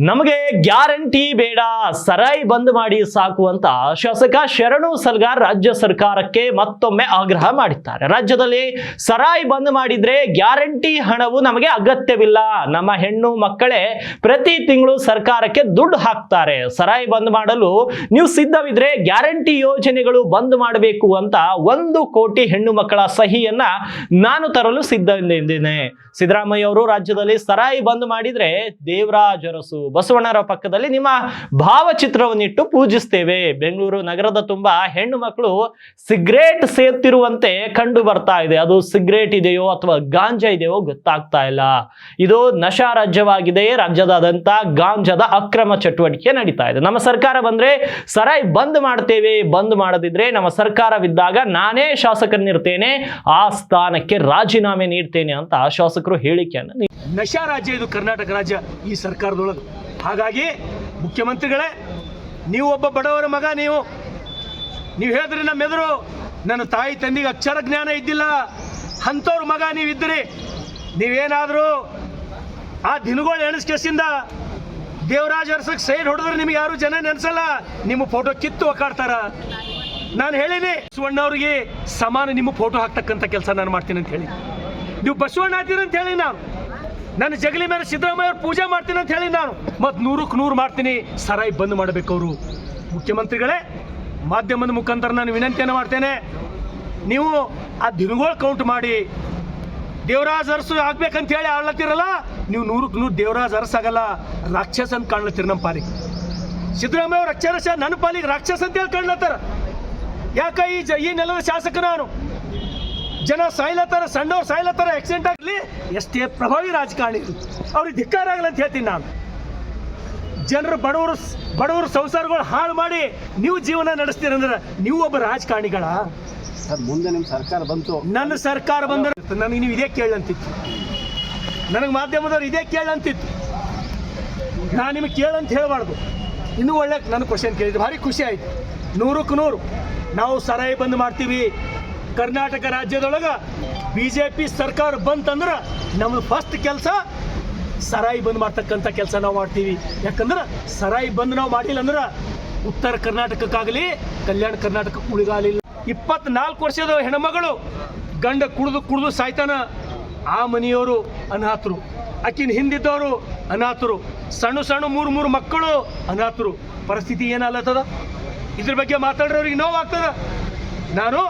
ನಮಗೆ ಗ್ಯಾರಂಟಿ ಬೇಡ, ಸರಾಯಿ ಬಂದ್ ಮಾಡಿ ಸಾಕು ಅಂತ ಶಾಸಕ ಶರಣು ಸಲ್ಗಾರ್ ರಾಜ್ಯ ಸರ್ಕಾರಕ್ಕೆ ಮತ್ತೊಮ್ಮೆ ಆಗ್ರಹ ಮಾಡಿದ್ದಾರೆ. ರಾಜ್ಯದಲ್ಲಿ ಸರಾಯಿ ಬಂದ್ ಮಾಡಿದ್ರೆ ಗ್ಯಾರಂಟಿ ಹಣವು ನಮಗೆ ಅಗತ್ಯವಿಲ್ಲ. ನಮ್ಮ ಹೆಣ್ಣು ಮಕ್ಕಳೇ ಪ್ರತಿ ತಿಂಗಳು ಸರ್ಕಾರಕ್ಕೆ ದುಡ್ಡು ಹಾಕ್ತಾರೆ. ಸರಾಯಿ ಬಂದ್ ಮಾಡಲು ನೀವು ಸಿದ್ಧವಿದ್ರೆ ಗ್ಯಾರಂಟಿ ಯೋಜನೆಗಳು ಬಂದ್ ಮಾಡಬೇಕು ಅಂತ 1 ಕೋಟಿ ಹೆಣ್ಣು ಮಕ್ಕಳ ಸಹಿಯನ್ನ ನಾನು ತರಲು ಸಿದ್ಧವಿದ್ದೇನೆ. ಸಿದ್ದರಾಮಯ್ಯ ಅವರು ರಾಜ್ಯದಲ್ಲಿ ಸರಾಯಿ ಬಂದ್ ಮಾಡಿದ್ರೆ ದೇವರಾಜ ಅರಸು ಬಸವಣ್ಣರ ಪಕ್ಕದಲ್ಲಿ ನಿಮ್ಮ ಭಾವಚಿತ್ರವನ್ನಿಟ್ಟು ಪೂಜಿಸ್ತೇವೆ. ಬೆಂಗಳೂರು ನಗರದ ತುಂಬಾ ಹೆಣ್ಣು ಮಕ್ಕಳು ಸಿಗರೇಟ್ ಸೇರ್ತಿರುವಂತೆ ಕಂಡು ಬರ್ತಾ ಇದೆ. ಅದು ಸಿಗರೇಟ್ ಇದೆಯೋ ಅಥವಾ ಗಾಂಜಾ ಇದೆಯೋ ಗೊತ್ತಾಗ್ತಾ ಇಲ್ಲ. ಇದು ನಶಾ ರಾಜ್ಯವಾಗಿದೆ. ರಾಜ್ಯದಾದ್ಯಂತ ಗಾಂಜಾದ ಅಕ್ರಮ ಚಟುವಟಿಕೆ ನಡೀತಾ ಇದೆ. ನಮ್ಮ ಸರ್ಕಾರ ಬಂದ್ರೆ ಸರಾಯಿ ಬಂದ್ ಮಾಡ್ತೇವೆ, ಬಂದ್ ಮಾಡದಿದ್ರೆ ನಮ್ಮ ಸರ್ಕಾರವಿದ್ದಾಗ ನಾನೇ ಶಾಸಕನಿರ್ತೇನೆ, ಆ ಸ್ಥಾನಕ್ಕೆ ರಾಜೀನಾಮೆ ನೀಡ್ತೇನೆ ಅಂತ ಶಾಸಕರು ಹೇಳಿಕೆಯನ್ನು. ನಶಾ ರಾಜ್ಯ ಇದು ಕರ್ನಾಟಕ ರಾಜ್ಯ ಈ ಸರ್ಕಾರದೊಳಗೆ. ಹಾಗಾಗಿ ಮುಖ್ಯಮಂತ್ರಿಗಳೇ, ನೀವು ಒಬ್ಬ ಬಡವರ ಮಗ, ನೀವು ಹೇಳಿದ್ರಿ ನಮ್ಮೆದುರು ನನ್ನ ತಾಯಿ ತಂದೆಗೆ ಅಕ್ಷರ ಜ್ಞಾನ ಇದ್ದಿಲ್ಲ ಅಂಥವ್ರ ಮಗ ನೀವಿದ್ರಿ. ನೀವೇನಾದರೂ ಆ ದಿನಗಳು ಎಣಿಸ್ಕೆಸಿಂದ ದೇವರಾಜ ಅರಸಕ್ಕೆ ಸೈಡ್ ಹೊಡೆದ್ರೆ ನಿಮ್ಗೆ ಯಾರು ಜನ ನೆನೆಸಲ್ಲ, ನಿಮ್ಮ ಫೋಟೋ ಕಿತ್ತು ಒಕ್ಕಾಡ್ತಾರ. ನಾನು ಹೇಳಿನಿ ಬಸವಣ್ಣವ್ರಿಗೆ ಸಮಾನ ನಿಮ್ಮ ಫೋಟೋ ಹಾಕ್ತಕ್ಕಂಥ ಕೆಲಸ ನಾನು ಮಾಡ್ತೀನಿ ಅಂತ ಹೇಳಿ. ನೀವು ಬಸವಣ್ಣ ಹಾಕ್ತೀರಿ ಅಂತ ಹೇಳಿ ನನ್ನ ಜಗಲಿ ಮೇಲೆ ಸಿದ್ದರಾಮಯ್ಯ ಅವ್ರು ಪೂಜೆ ಮಾಡ್ತೀನಿ ಅಂತ ಹೇಳಿ ನಾನು ಮತ್ತು 100ಕ್ಕೆ 100 ಮಾಡ್ತೀನಿ. ಸರಾಯಿ ಬಂದ್ ಮಾಡಬೇಕು ಅವರು. ಮುಖ್ಯಮಂತ್ರಿಗಳೇ, ಮಾಧ್ಯಮದ ಮುಖಾಂತರ ನಾನು ವಿನಂತಿಯನ್ನು ಮಾಡ್ತೇನೆ, ನೀವು ಆ ದಿನಗಳು ಕೌಂಟ್ ಮಾಡಿ ದೇವರಾಜ ಅರಸು ಆಗ್ಬೇಕಂತ ಹೇಳಿ ಆಡ್ಲತ್ತಿರಲ್ಲ, ನೀವು 100ಕ್ಕೆ 100 ದೇವರಾಜ ಅರಸು ಆಗಲ್ಲ, ರಾಕ್ಷಸ ಅಂತ ಕಾಣ್ಲತ್ತೀರಿ. ನಮ್ಮ ಪಾಲಿಗೆ ಸಿದ್ದರಾಮಯ್ಯ ಅವ್ರು ಅಕ್ಷರಶ ನನ್ನ ಪಾಲಿಗೆ ರಾಕ್ಷಸ ಅಂತ ಹೇಳಿ ಕಾಣ್ಲತ್ತಾರ. ಯಾಕ ಈ ನೆಲದ ಶಾಸಕ ನಾನು, ಜನ ಸಾಯ್ಲತ್ತಾರ, ಸಣ್ಣವ್ರು ಸಾಯ್ಲತ್ತಾರ, ಆಕ್ಸಿಡೆಂಟ್ ಆಗಲಿ, ಎಷ್ಟೇ ಪ್ರಭಾವಿ ರಾಜಕಾರಣಿ ಅವ್ರಿಗೆ ಧಿಕ್ಕಾರ ಆಗಲ್ಲ ಅಂತ ಹೇಳ್ತೀನಿ ನಾನು. ಜನರು ಬಡವರು ಸಂಸಾರಗಳು ಹಾಳು ಮಾಡಿ ನೀವು ಜೀವನ ನಡೆಸ್ತೀರಂದ್ರೆ ನೀವು ಒಬ್ಬ ರಾಜಕಾರಣಿಗಳ? ಮುಂದೆ ನಿಮ್ಮ ಸರ್ಕಾರ ಬಂತು, ನನ್ನ ಸರ್ಕಾರ ಬಂದ್ರೆ ನನಗೆ ನೀವು ಇದೇ ಕೇಳಂತಿತ್ತು, ನನಗೆ ಮಾಧ್ಯಮದವ್ರು ಇದೇ ಕೇಳಂತಿತ್ತು. ನಾನು ನಿಮಗೆ ಕೇಳಂತ ಹೇಳಬಾರ್ದು. ಇನ್ನೂ ಒಳ್ಳೆ ನನ್ನ ಕ್ವಶನ್ ಕೇಳಿದ್ರೆ ಭಾರಿ ಖುಷಿ ಆಯಿತು. 100ಕ್ಕೆ 100 ನಾವು ಸರಾಯಿ ಬಂದ್ ಮಾಡ್ತೀವಿ. ಕರ್ನಾಟಕ ರಾಜ್ಯದೊಳಗೆ BJP ಸರ್ಕಾರ ಬಂತಂದ್ರೆ ನಮ್ದು ಫಸ್ಟ್ ಕೆಲಸ ಸರಾಯಿ ಬಂದ್ ಮಾಡ್ತಕ್ಕಂಥ ಕೆಲಸ ನಾವು ಮಾಡ್ತೀವಿ. ಯಾಕಂದ್ರೆ ಸರಾಯಿ ಬಂದ್ ನಾವು ಮಾಡಿಲ್ಲ ಅಂದ್ರೆ ಉತ್ತರ ಕರ್ನಾಟಕಕ್ಕಾಗಲಿ ಕಲ್ಯಾಣ ಕರ್ನಾಟಕಕ್ಕೆ ಉಳಿಗಾಲಿಲ್ಲ. 24 ವರ್ಷದ ಹೆಣ್ಮಗಳು ಗಂಡ ಕುಡಿದು ಸಾಯ್ತಾನ, ಆ ಮನೆಯವರು ಅನಾಥರು, ಆಕಿನ ಹಿಂದಿದ್ದವರು ಅನಾಥರು, ಸಣ್ಣ 3 ಮಕ್ಕಳು ಅನಾಥರು. ಪರಿಸ್ಥಿತಿ ಏನಲ್ಲತ್ತದ? ಇದ್ರ ಬಗ್ಗೆ ಮಾತಾಡೋರಿಗೆ ನೋವಾಗ್ತದ. ನಾನು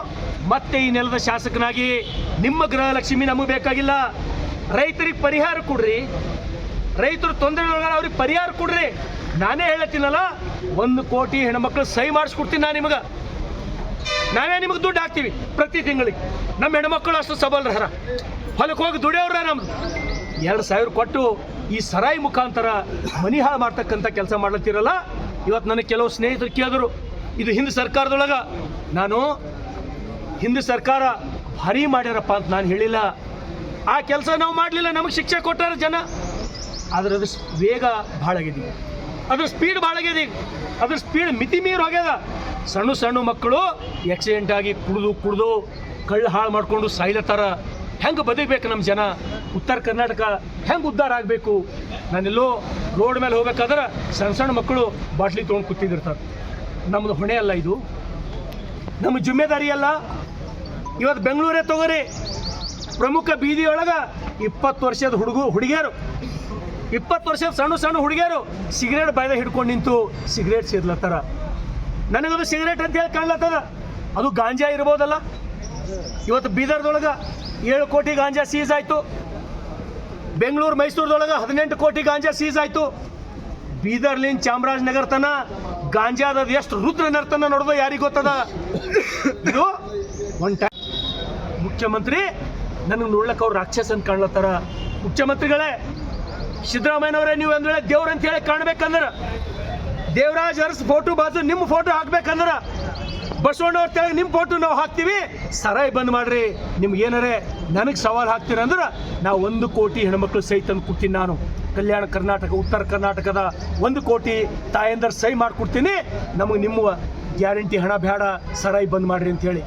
ಮತ್ತೆ ಈ ನೆಲದ ಶಾಸಕನಾಗಿ ನಿಮ್ಮ ಗೃಹಲಕ್ಷ್ಮಿ ನಮಗೆ ಬೇಕಾಗಿಲ್ಲ. ರೈತರಿಗೆ ಪರಿಹಾರ ಕೊಡ್ರಿ, ರೈತರು ತೊಂದರೆಗಳಾಗ ಅವ್ರಿಗೆ ಪರಿಹಾರ ಕೊಡ್ರಿ. ನಾನೇ ಹೇಳತ್ತೀನಲ್ಲ, 1 ಕೋಟಿ ಹೆಣ್ಮಕ್ಳು ಸಹಿ ಮಾಡಿಸ್ಕೊಡ್ತೀನಿ ನಾನು ನಿಮಗೆ. ನಾವೇ ನಿಮಗೆ ದುಡ್ಡು ಹಾಕ್ತೀವಿ ಪ್ರತಿ ತಿಂಗಳಿಗೆ. ನಮ್ಮ ಹೆಣ್ಮಕ್ಳು ಅಷ್ಟು ಸಬಲರಹರ, ಹೊಲಕ್ಕೆ ಹೋಗಿ ದುಡಿಯೋರ. ನಮ್ದು 2,000 ಕೊಟ್ಟು ಈ ಸರಾಯಿ ಮುಖಾಂತರ ಮನಿ ಹಾಳು ಮಾಡ್ತಕ್ಕಂಥ ಕೆಲಸ ಮಾಡ್ಲತ್ತಿರಲ್ಲ. ಇವತ್ತು ನನಗೆ ಕೆಲವು ಸ್ನೇಹಿತರು ಕೇಳಿದ್ರು, ಇದು ಹಿಂದೆ ಸರ್ಕಾರದೊಳಗೆ. ನಾನು ಹಿಂದೆ ಸರ್ಕಾರ ಭಾರಿ ಮಾಡ್ಯಾರಪ್ಪ ಅಂತ ನಾನು ಹೇಳಿಲ್ಲ. ಆ ಕೆಲಸ ನಾವು ಮಾಡಲಿಲ್ಲ, ನಮಗೆ ಶಿಕ್ಷೆ ಕೊಟ್ಟಾರ ಜನ. ಆದರೆ ಅದು ವೇಗ ಭಾಳ ಆಗಿದೆ, ಅದ್ರ ಸ್ಪೀಡ್ ಭಾಳ ಆಗಿದೆ, ಅದ್ರ ಸ್ಪೀಡ್ ಮಿತಿ ಮೀರಿ ಹೋಗ್ಯದ. ಸಣ್ಣ ಮಕ್ಕಳು ಆಕ್ಸಿಡೆಂಟ್ ಆಗಿ ಕುಡಿದು ಕಳ್ಳು ಹಾಳು ಮಾಡಿಕೊಂಡು ಸಾಯ್ಲತ್ತಾರ. ಹೆಂಗೆ ಬದುಕಬೇಕು ನಮ್ಮ ಜನ? ಉತ್ತರ ಕರ್ನಾಟಕ ಹೆಂಗೆ ಉದ್ಧಾರ ಆಗಬೇಕು? ನಾನೆಲ್ಲೋ ರೋಡ್ ಮೇಲೆ ಹೋಗ್ಬೇಕಾದ್ರೆ ಸಣ್ಣ ಮಕ್ಕಳು ಬಾಟ್ಲಿ ತೊಗೊಂಡು ಕೂತಿದ್ದಿರ್ತಾರೆ. ನಮ್ಮದು ಹೊಣೆ ಅಲ್ಲ, ಇದು ನಮ್ಮ ಜಿಮ್ಮೆದಾರಿ ಅಲ್ಲ. ಇವತ್ತು ಬೆಂಗಳೂರೇ ತಗೋರಿ, ಪ್ರಮುಖ ಬೀದಿಯೊಳಗೆ 20 ವರ್ಷದ ಹುಡುಗಿಯರು, 20 ವರ್ಷದ ಸಣ್ಣ ಹುಡುಗಿಯರು ಸಿಗರೇಟ್ ಬಾಯ್ದ ಹಿಡ್ಕೊಂಡು ನಿಂತು ಸಿಗರೇಟ್ ಸೇರ್ಲತ್ತಾರ. ನನಗದು ಸಿಗರೇಟ್ ಅಂತ ಹೇಳಿ ಕಾಣ್ಲತ್ತದ. ಅದು ಗಾಂಜಾ ಇರ್ಬೋದಲ್ಲ. ಇವತ್ತು ಬೀದರ್ದೊಳಗೆ 7 ಕೋಟಿ ಗಾಂಜಾ ಸೀಸ್ ಆಯಿತು. ಬೆಂಗಳೂರು ಮೈಸೂರದೊಳಗೆ 18 ಕೋಟಿ ಗಾಂಜಾ ಸೀಸ್ ಆಯಿತು. ಬೀದರ್ಲಿಂದ ಚಾಮರಾಜನಗರ ತನ ಗಾಂಜಾದ ಎಷ್ಟು ರುದ್ರ ನರ್ತನ ನೋಡೋದು ಯಾರಿಗೆ ಗೊತ್ತದ? ಇದು ಮುಖ್ಯಮಂತ್ರಿ ನನಗೆ ನೋಡ್ಲಕ್ಕೆ ಅವ್ರು ರಾಕ್ಷಸ ಅಂತ ಕಾಣ್ಲತ್ತಾರ. ಮುಖ್ಯಮಂತ್ರಿಗಳೇ, ಸಿದ್ದರಾಮಯ್ಯನವರೇ, ನೀವು ಒಂದು ವೇಳೆ ದೇವ್ರ ಅಂತ ಹೇಳಿ ಕಾಣ್ಬೇಕಂದ್ರೆ ದೇವರಾಜ ಅರಸ್ ಫೋಟೋ ಬಾಜು ನಿಮ್ಮ ಫೋಟೋ ಹಾಕ್ಬೇಕಂದ್ರೆ ಬಸವಣ್ಣವ್ರ ತೆಳಗೆ ನಿಮ್ಮ ಫೋಟೋ ನಾವು ಹಾಕ್ತೀವಿ. ಸರಾಯಿ ಬಂದ್ ಮಾಡ್ರಿ. ನಿಮ್ಗೆ ಏನಾರೇ ನನಗೆ ಸವಾಲು ಹಾಕ್ತೀರಂದ್ರೆ ನಾವು 1 ಕೋಟಿ ಹೆಣ್ಮಕ್ಳು ಸಹಿ ತಂದು ಕೊಡ್ತೀನಿ. ನಾನು ಕಲ್ಯಾಣ ಕರ್ನಾಟಕ, ಉತ್ತರ ಕರ್ನಾಟಕದ 1 ಕೋಟಿ ತಾಯಂದರ ಸಹಿ ಮಾಡಿಕೊಡ್ತೀನಿ. ನಮಗೆ ನಿಮ್ಮ ಗ್ಯಾರಂಟಿ ಹಣ ಬೇಡ, ಸರಾಯಿ ಬಂದ್ ಮಾಡ್ರಿ ಅಂತ ಹೇಳಿ.